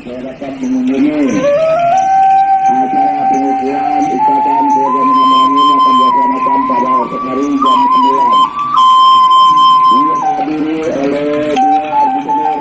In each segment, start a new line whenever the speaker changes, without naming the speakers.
Silakan mengunjungi acara pengukuhan ikatan keluarga ini akan dilaksanakan pada esok hari jam 9. Dihadiri oleh dua gubernur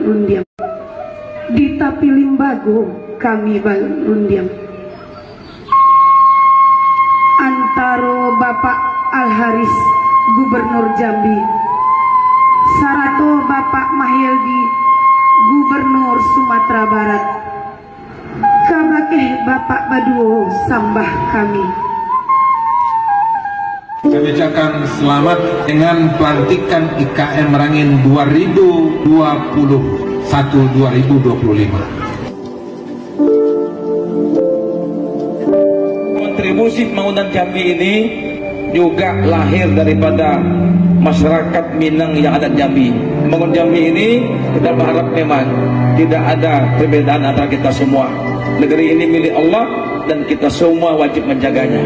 Rundiam di tapi limbago kami Rundiam antaro Bapak Al-Haris Gubernur Jambi sarato Bapak Mahyildi Gubernur Sumatera Barat kabakeh Bapak Baduo sambah kami.
Kami ucapkan selamat dengan pelantikan IKM Merangin 2021-2025.
Kontribusi pembangunan Jambi ini juga lahir daripada masyarakat Minang yang ada di Jambi. Membangun Jambi ini kita berharap memang tidak ada perbedaan antara kita semua. Negeri ini milik Allah dan kita semua wajib menjaganya.